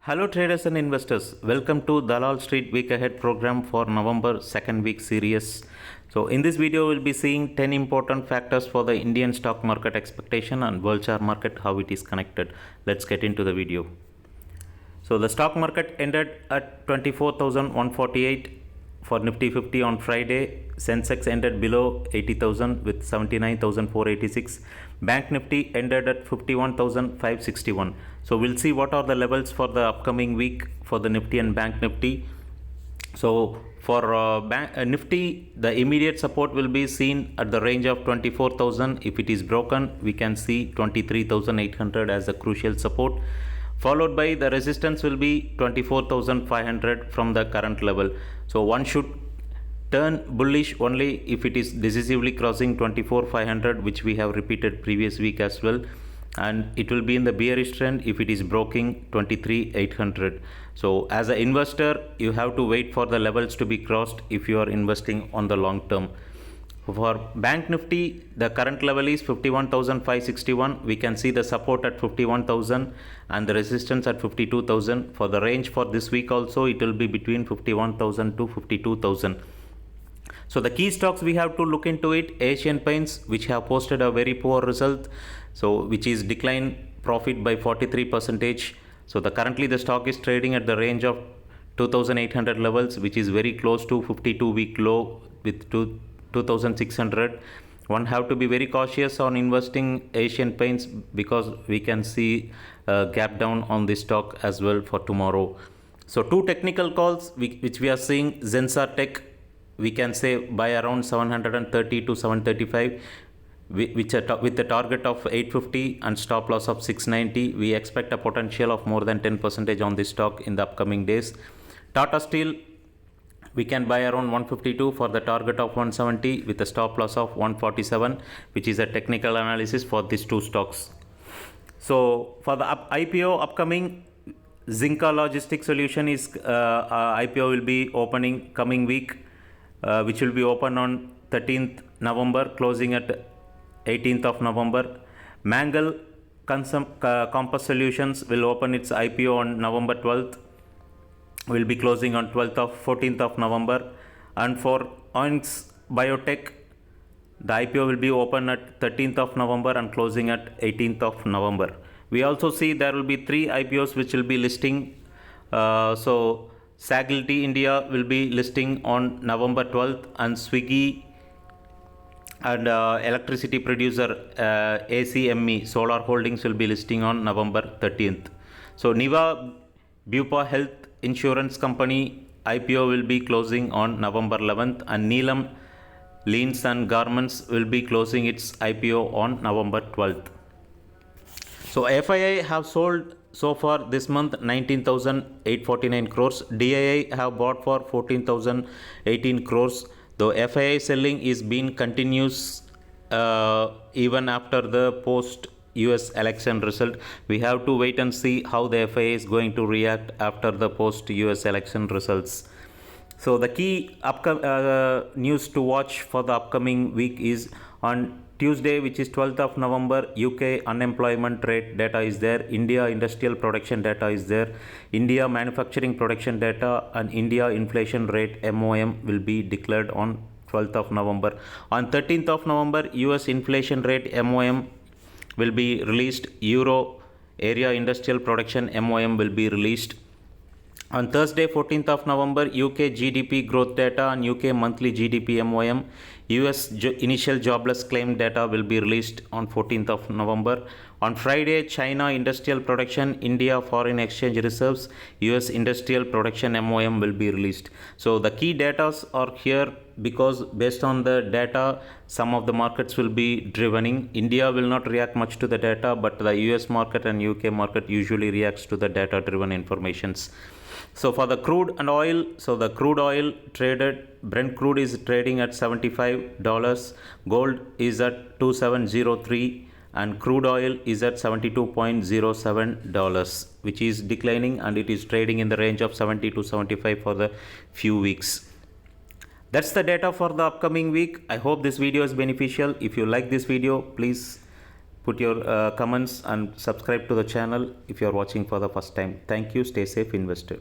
Hello traders and investors, welcome to Dalal Street Week Ahead program for November 2nd week series. So in this video we'll be seeing 10 important factors for the Indian stock market expectation and world share market, how it is connected. Let's get into the video. So the stock market ended at 24,148 for Nifty 50 on Friday. Sensex ended below 80,000 with 79,486. Bank Nifty ended at 51,561. So we'll see what are the levels for the upcoming week for the Nifty and Bank Nifty. So for Nifty, the immediate support will be seen at the range of 24,000. If it is broken, we can see 23,800 as a crucial support. Followed by the resistance will be 24,500 from the current level. So one should turn bullish only if it is decisively crossing 24,500, which we have repeated previous week as well. And it will be in the bearish trend if it is breaking 23,800. So as an investor, you have to wait for the levels to be crossed if you are investing on the long term. For Bank Nifty, the current level is 51,561. We can see the support at 51,000 and the resistance at 52,000. For the range for this week also, it will be between 51,000 to 52,000. So the key stocks we have to look into it: Asian Paints, which have posted a very poor result, so which is declined profit by 43%. So currently the stock is trading at the range of 2,800 levels, which is very close to 52-week low with 2,600. One have to be very cautious on investing Asian Paints because we can see a gap down on this stock as well for tomorrow. So two technical calls which we are seeing: ZENSARTECH, we can say buy around 730 to 735 with a target of 850 and stop loss of 690. We expect a potential of more than 10% on this stock in the upcoming days. Tata Steel, we can buy around 152 for the target of 170 with a stop loss of 147, which is a technical analysis for these two stocks. So for the IPO upcoming, Zinca Logistics Solution is IPO will be opening coming week, which will be open on 13th November, closing at 18th of November. Mangal Compass Solutions will open its IPO on November 12th. Will be closing on 14th of November. And for Oinx Biotech, the IPO will be open at 13th of November and closing at 18th of November. We also see there will be 3 IPOs which will be listing. So Sagility India will be listing on November 12th, and Swiggy and electricity producer ACME Solar Holdings will be listing on November 13th. So Niva Bupa Health Insurance Company IPO will be closing on November 11th, and Neelam Leans and Garments will be closing its IPO on November 12th. So FII have sold so far this month 19,849 crores. DII have bought for 14,018 crores. Though FII selling is being continuous even after the post US election result. We have to wait and see how the FII is going to react after the post US election results. So the key news to watch for the upcoming week is on Tuesday, which is 12th of November, UK unemployment rate data is there, India industrial production data is there, India manufacturing production data, and India inflation rate MOM will be declared on 12th of November. On 13th of November, US inflation rate MOM will be released. Euro area industrial production MOM will be released. On Thursday, 14th of November, UK GDP growth data and UK monthly GDP MOM. US initial jobless claim data will be released on 14th of November. On Friday, China industrial production, India foreign exchange reserves, US industrial production MOM will be released. So the key data are here because based on the data, some of the markets will be driven. India will not react much to the data, but the US market and UK market usually reacts to the data driven informations. So for the crude and oil, so the crude oil traded, Brent crude is trading at $75, gold is at 2703, and crude oil is at $72.07, which is declining, and it is trading in the range of 70 to 75 for the few weeks. That's the data for the upcoming week. I hope this video is beneficial. If you like this video, please Put your comments and subscribe to the channel if you are watching for the first time. Thank you. Stay safe, investor.